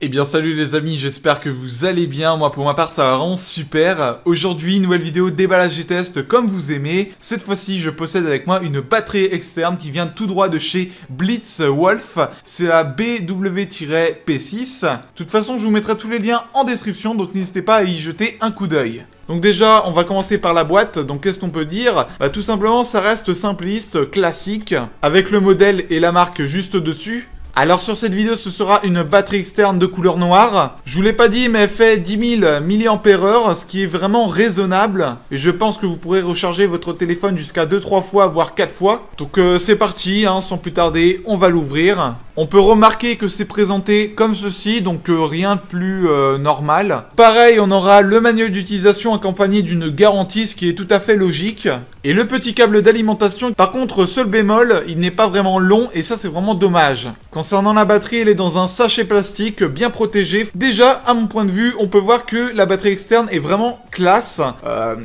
Eh bien salut les amis, j'espère que vous allez bien, moi pour ma part ça va vraiment super. Aujourd'hui, nouvelle vidéo déballage et test comme vous aimez. Cette fois-ci, je possède avec moi une batterie externe qui vient tout droit de chez Blitzwolf. C'est la BW-P6. De toute façon, je vous mettrai tous les liens en description, donc n'hésitez pas à y jeter un coup d'œil. Donc déjà, on va commencer par la boîte. Donc qu'est-ce qu'on peut dire? Tout simplement, ça reste simpliste, classique, avec le modèle et la marque juste dessus. Alors sur cette vidéo, ce sera une batterie externe de couleur noire. Je vous l'ai pas dit, mais elle fait 10 000 mAh, ce qui est vraiment raisonnable. Et je pense que vous pourrez recharger votre téléphone jusqu'à 2-3 fois, voire 4 fois. Donc c'est parti, sans plus tarder, on va l'ouvrir. On peut remarquer que c'est présenté comme ceci, donc rien de plus normal. Pareil, on aura le manuel d'utilisation accompagné d'une garantie, ce qui est tout à fait logique. Et le petit câble d'alimentation, par contre, seul bémol, il n'est pas vraiment long et ça c'est vraiment dommage. Concernant la batterie, elle est dans un sachet plastique bien protégé. Déjà, à mon point de vue, on peut voir que la batterie externe est vraiment classe.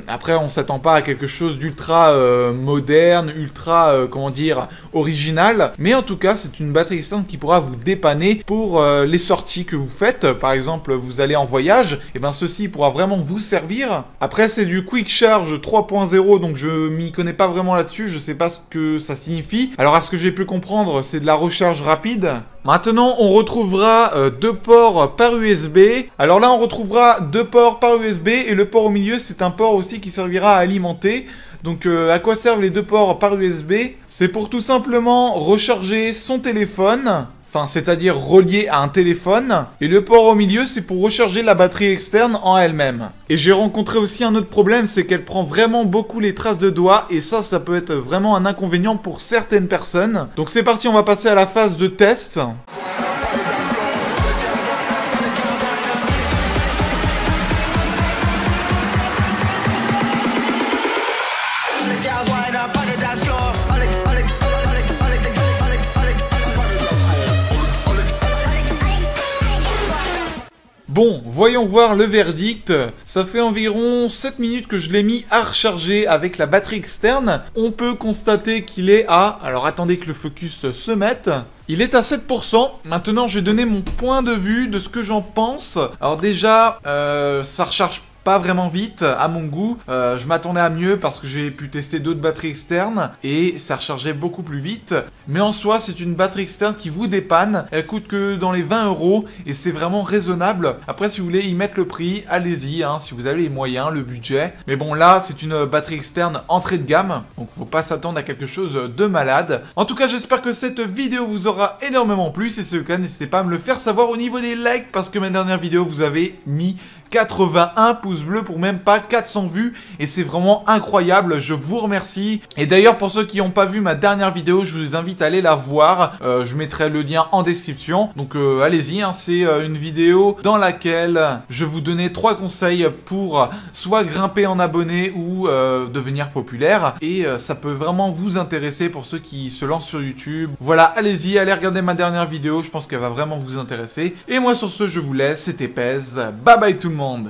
Après, on s'attend pas à quelque chose d'ultra moderne, ultra, comment dire, original. Mais en tout cas, c'est une batterie externe qui pourra vous dépanner pour les sorties que vous faites. Par exemple, vous allez en voyage, et bien ceci pourra vraiment vous servir. Après, c'est du Quick Charge 3.0, donc je m'y connais pas vraiment là-dessus, je sais pas ce que ça signifie. Alors, à ce que j'ai pu comprendre, c'est de la recharge rapide. Maintenant, on retrouvera deux ports par USB. Alors là, on retrouvera deux ports par USB et le port au milieu, c'est un port aussi qui servira à alimenter. Donc à quoi servent les deux ports par USB? C'est pour tout simplement recharger son téléphone. Enfin, c'est-à-dire relié à un téléphone. Et le port au milieu, c'est pour recharger la batterie externe en elle-même. Et j'ai rencontré aussi un autre problème, c'est qu'elle prend vraiment beaucoup les traces de doigts. Et ça peut être vraiment un inconvénient pour certaines personnes. Donc c'est parti, on va passer à la phase de test. Bon, voyons voir le verdict. Ça fait environ 7 minutes que je l'ai mis à recharger avec la batterie externe. On peut constater qu'il est à... Alors attendez que le focus se mette. Il est à 7%. Maintenant, je vais donner mon point de vue de ce que j'en pense. Alors déjà, ça recharge pas vraiment vite à mon goût. Je m'attendais à mieux parce que j'ai pu tester d'autres batteries externes et ça rechargeait beaucoup plus vite. Mais en soi, c'est une batterie externe qui vous dépanne. Elle coûte que dans les 20 € et c'est vraiment raisonnable. Après, si vous voulez y mettre le prix, allez-y, si vous avez les moyens, le budget. Mais bon, là, c'est une batterie externe entrée de gamme. Donc, faut pas s'attendre à quelque chose de malade. En tout cas, j'espère que cette vidéo vous aura énormément plu. Si c'est le cas, n'hésitez pas à me le faire savoir au niveau des likes parce que ma dernière vidéo, vous avez mis 81 pouces bleus pour même pas 400 vues et c'est vraiment incroyable, je vous remercie. Et d'ailleurs pour ceux qui n'ont pas vu ma dernière vidéo, je vous invite à aller la voir, je mettrai le lien en description. Donc allez-y, c'est une vidéo dans laquelle je vous donnais 3 conseils pour soit grimper en abonnés ou devenir populaire. Et ça peut vraiment vous intéresser pour ceux qui se lancent sur YouTube. Voilà, allez-y, allez regarder ma dernière vidéo, je pense qu'elle va vraiment vous intéresser. Et moi sur ce, je vous laisse, c'était Pez, bye bye tout le monde.